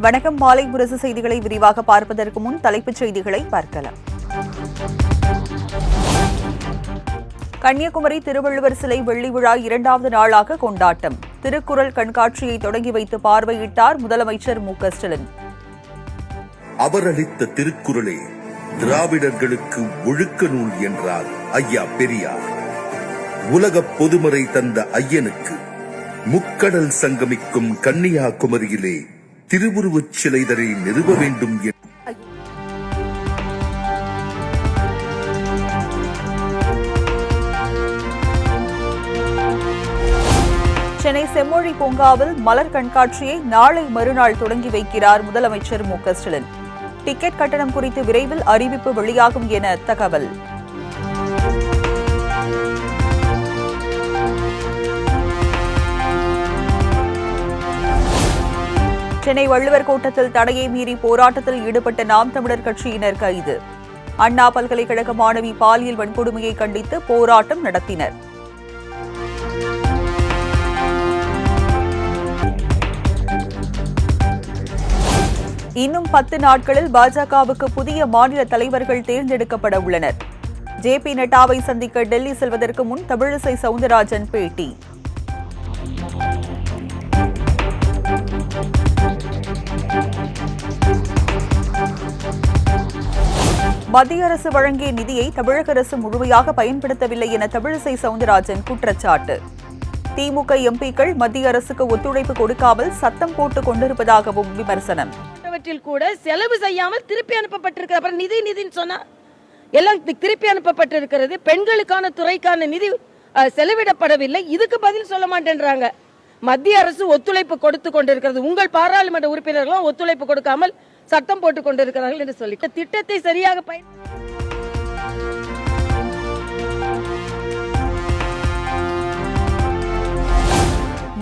வணக்கம். மாலை முரசு செய்திகளை விரிவாக பார்ப்பதற்கு முன் தலைப்புச் செய்திகளை பார்க்கலாம். கன்னியாகுமரி திருவள்ளுவர் சிலை வெள்ளி விழா 2வது நாளாக கொண்டாட்டம். திருக்குறள் கண்காட்சியை தொடங்கி வைத்து பார்வையிட்டார் முதலமைச்சர் மு.க.ஸ்டாலின். அவர் அளித்த திருக்குறளே திராவிடர்களுக்கு ஒழுக்க நூல் என்றார் ஐயா பெரியார். உலக பொதுமறை தந்த ஐயனுக்கு முக்கடல் சங்கமிக்கும் கன்னியாகுமரியிலே திருவுருவச் சிலைதரை நிறுவ வேண்டும். சென்னை செம்மொழி பூங்காவில் மலர் கண்காட்சியை நாளை மறுநாள் தொடங்கி வைக்கிறார் முதலமைச்சர் மு.க.ஸ்டாலின். டிக்கெட் கட்டணம் குறித்து விரைவில் அறிவிப்பு வெளியாகும் என தகவல். சென்னை வள்ளுவர் கோட்டத்தில் தடையை மீறி போராட்டத்தில் ஈடுபட்ட நாம் தமிழர் கட்சியினர் கைது. அண்ணா பல்கலைக்கழக மாணவி பாலியல் வன்கொடுமையை கண்டித்து போராட்டம் நடத்தினர். இன்னும் 10 நாட்களில் பாஜகவுக்கு புதிய மாநில தலைவர்கள் தேர்ந்தெடுக்கப்பட உள்ளனர். ஜே.பி. நட்டாவை சந்திக்க டெல்லி செல்வதற்கு முன் தமிழிசை சவுந்தரராஜன் பேட்டி. மத்திய அரசு வழங்கிய நிதியை தமிழக அரசு முழுமையாக பயன்படுத்தவில்லை என தமிழிசை சவுந்தரராஜன் குற்றச்சாட்டு. திமுக எம்பிக்கள் மத்திய அரசுக்கு ஒத்துழைப்பு கொடுக்காமல் சத்தம் போட்டுக் கொண்டிருப்பதாகவும் விமர்சனம். கூட செலவு செய்யாமல் திருப்பி அனுப்பப்பட்டிருக்கிற நிதின்னு சொன்னா எல்லாம் திருப்பி அனுப்பப்பட்டிருக்கிறது. பெண்களுக்கான துறைக்கான நிதி செலவிடப்படவில்லை. இதுக்கு பதில் சொல்ல மாட்டேன்றாங்க. மத்திய அரசு ஒத்துழைப்பு கொடுத்து கொண்டிருக்கிறது. உங்கள் பாராளுமன்ற உறுப்பினர்களும் ஒத்துழைப்பு கொடுக்காமல் சட்டம் போட்டுக் கொண்டிருக்கிறார்கள் என்று சொல்லி திட்டத்தை சரியாக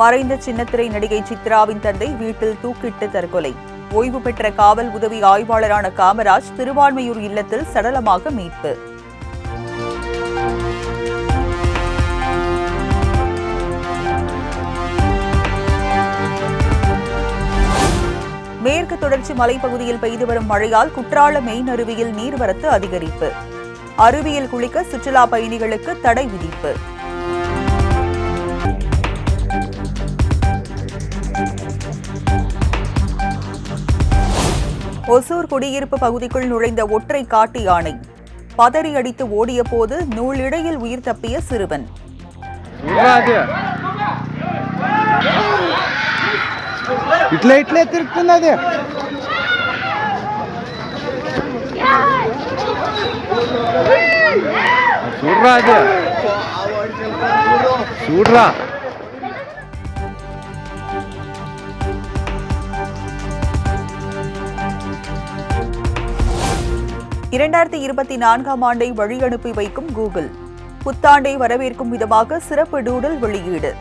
மறைந்த சின்னத்திரை நடிகை சித்ராவின் தந்தை வீட்டில் தூக்கிட்டு தற்கொலை. ஓய்வு பெற்ற காவல் உதவி ஆய்வாளரான காமராஜ் திருவான்மையூர் இல்லத்தில் சடலமாக மீட்பு. மேற்கு தொடர்ச்சி மலைப்பகுதியில் பெய்து வரும் மழையால் குற்றால மெயின் அருவியில் நீர்வரத்து அதிகரிப்பு. அருவியில் குளிக்க சுற்றுலா பயணிகளுக்கு தடை விதிப்பு. ஒசூர் குடியிருப்பு பகுதிக்குள் நுழைந்த ஒற்றை காட்டு யானை. பதறி அடித்து ஓடிய போது நூலிழையில் உயிர் தப்பிய சிறுவன். ఇట్లే తిరుగుతున్నది. చూడరా అది చూడరా. 2024ஆம் ஆண்டை வழியனுப்பி வைக்கும் கூகுள். புத்தாண்டை வரவேற்கும் விதமாக சிறப்பு டூடல் வெளியீடு.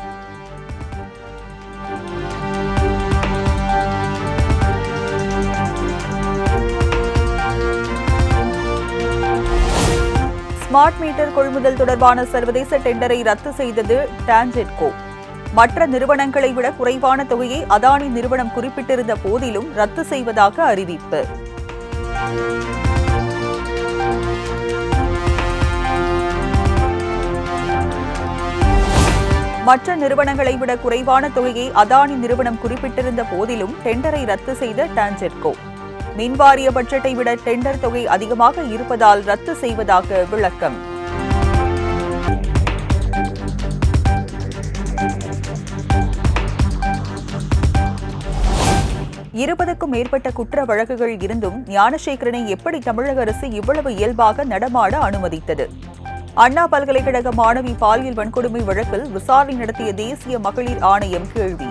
ஸ்மார்ட் மீட்டர் கொள்முதல் தொடர்பான சர்வதேச டெண்டரை ரத்து செய்தது டான்ஜெட்கோ. மற்ற நிறுவனங்களை விட குறைவான தொகையை அதானி நிறுவனம் குறிப்பிட்டிருந்த போதிலும் ரத்து செய்வதாக அறிவிப்பு. மற்ற நிறுவனங்களை விட குறைவான தொகையை அதானி நிறுவனம் குறிப்பிட்டிருந்த போதிலும் டெண்டரை ரத்து செய்த டான்ஜெட்கோ. மின்வாரிய பட்ஜெட்டை விட டெண்டர் தொகை அதிகமாக இருப்பதால் ரத்து செய்வதாக விளக்கம். இருபதுக்கும் மேற்பட்ட குற்ற வழக்குகள் இருந்தும் ஞானசேகரனை எப்படி தமிழக அரசு இவ்வளவு இயல்பாக நடமாட அனுமதித்தது? அண்ணா பல்கலைக்கழக மாணவி பாலியல் வன்கொடுமை வழக்கில் விசாரணை நடத்திய தேசிய மகளிர் ஆணையம் கேள்வி.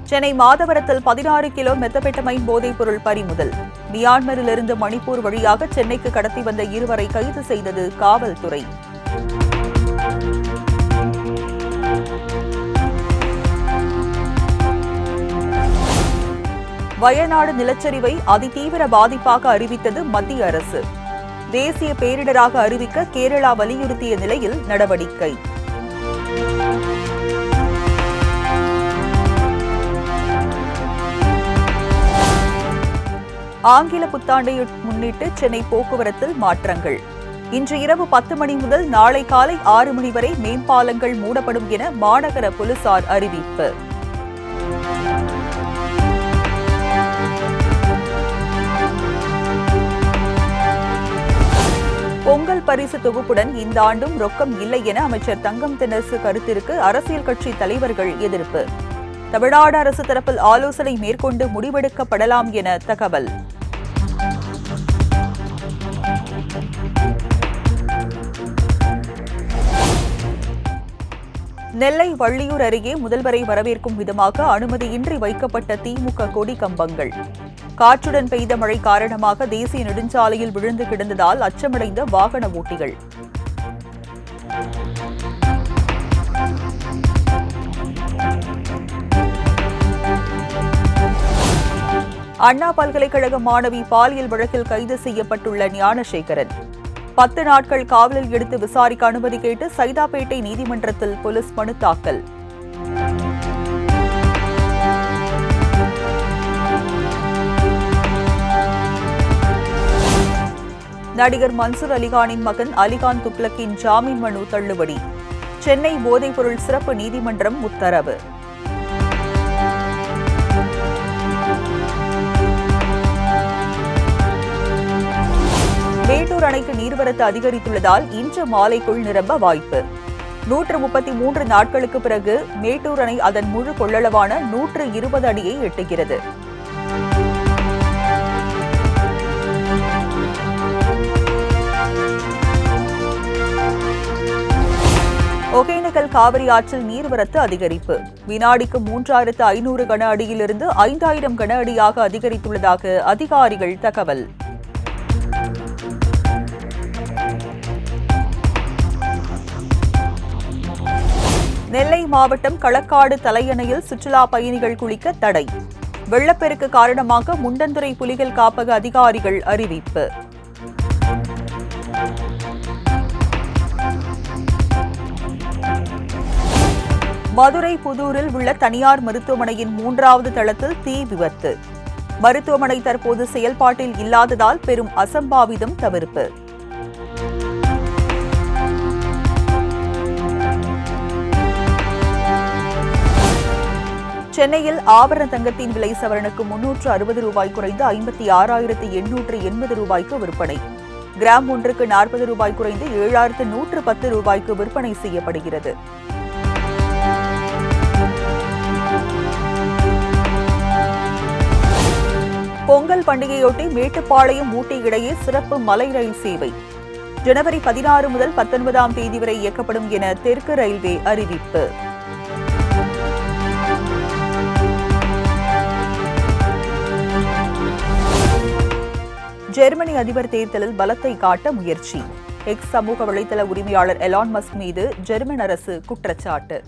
சென்னை மாதவரத்தில் 16 கிலோ மெத்தபெட்டமைன் போதைப் பொருள் பறிமுதல். மியான்மரிலிருந்து மணிப்பூர் வழியாக சென்னைக்கு கடத்தி வந்த இருவரை கைது செய்தது காவல்துறை. வயநாடு நிலச்சரிவை அதிதீவிர பாதிப்பாக அறிவித்தது மத்திய அரசு. தேசிய பேரிடராக அறிவிக்க கேரளா வலியுறுத்திய நிலையில் நடவடிக்கை. ஆங்கில புத்தாண்டை முன்னிட்டு சென்னை போக்குவரத்தில் மாற்றங்கள். இன்று இரவு 10 மணி முதல் நாளை காலை 6 மணி வரை மேம்பாலங்கள் மூடப்படும் என மாநகர போலீசார் அறிவிப்பு. பொங்கல் பரிசு தொகுப்புடன் இந்த ஆண்டும் ரொக்கம் இல்லை என அமைச்சர் தங்கம் தென்னரசு கருத்திற்கு அரசியல் கட்சி தலைவர்கள் எதிர்ப்பு. தமிழ்நாடு அரசு தரப்பில் ஆலோசனை மேற்கொண்டு முடிவெடுக்கப்படலாம் என தகவல். நெல்லை வள்ளியூர் அருகே முதல்வரை வரவேற்கும் விதமாக அனுமதியின்றி வைக்கப்பட்ட திமுக கொடி கம்பங்கள். காற்றுடன் பெய்த மழை காரணமாக தேசிய நெடுஞ்சாலையில் விழுந்து கிடந்ததால் அச்சமடைந்த வாகன ஓட்டிகள். அண்ணா பல்கலைக்கழக மாணவி பாலியல் வழக்கில் கைது செய்யப்பட்டுள்ள ஞானசேகரன் 10 நாட்கள் காவலில் எடுத்து விசாரிக்க அனுமதி கேட்டு சைதாப்பேட்டை நீதிமன்றத்தில் போலீஸ் மனு தாக்கல். நடிகர் மன்சூர் அலிகானின் மகன் அலிகான் துக்ளக்கின் ஜாமீன் மனு தள்ளுபடி. சென்னை போதைப்பொருள் சிறப்பு நீதிமன்றம் உத்தரவு. மேட்டூர் அணைக்கு நீர்வரத்து அதிகரித்துள்ளதால் இன்று மாலைக்குள் நிரம்ப வாய்ப்பு. 133 நாட்களுக்கு பிறகு மேட்டூர் அணை அதன் முழு கொள்ளளவான 120 அடியை எட்டுகிறது. ஒகேனக்கல் காவிரி ஆற்றில் நீர்வரத்து அதிகரிப்பு. வினாடிக்கு 3500 கன அடியிலிருந்து 5000 கன அடியாக அதிகரித்துள்ளதாக அதிகாரிகள் தகவல். நெல்லை மாவட்டம் களக்காடு தலையணையில் சுற்றுலா பயணிகள் குளிக்க தடை. வெள்ளப்பெருக்கு காரணமாக முண்டந்துறை புலிகள் காப்பக அதிகாரிகள் அறிவிப்பு. மதுரை புதூரில் உள்ள தனியார் மருத்துவமனையின் 3வது தளத்தில் தீ விபத்து. மருத்துவமனை தற்போது செயல்பாட்டில் இல்லாததால் பெரும் அசம்பாவிதம் தவிர்ப்பு. சென்னையில் ஆபரண தங்கத்தின் விலை சவரனுக்கு 360 ரூபாய் குறைந்து 56,880 ரூபாய்க்கு விற்பனை. கிராம் ஒன்றுக்கு 40 ரூபாய் குறைந்து 7,110 ரூபாய்க்கு விற்பனை செய்யப்படுகிறது. பொங்கல் பண்டிகையொட்டி மேட்டுப்பாளையம் ஊட்டி இடையே சிறப்பு மலை ரயில் சேவை. ஜனவரி 16 முதல் 19ஆம் தேதி வரை இயக்கப்படும் என தெற்கு ரயில்வே அறிவிப்பு. ஜெர்மனி அதிபர் தேர்தலில் பலத்தை காட்ட முயற்சி. எக்ஸ் சமூக வலைதள உரிமையாளர் எலான் மஸ்க் மீது ஜெர்மன் அரசு குற்றச்சாட்டு.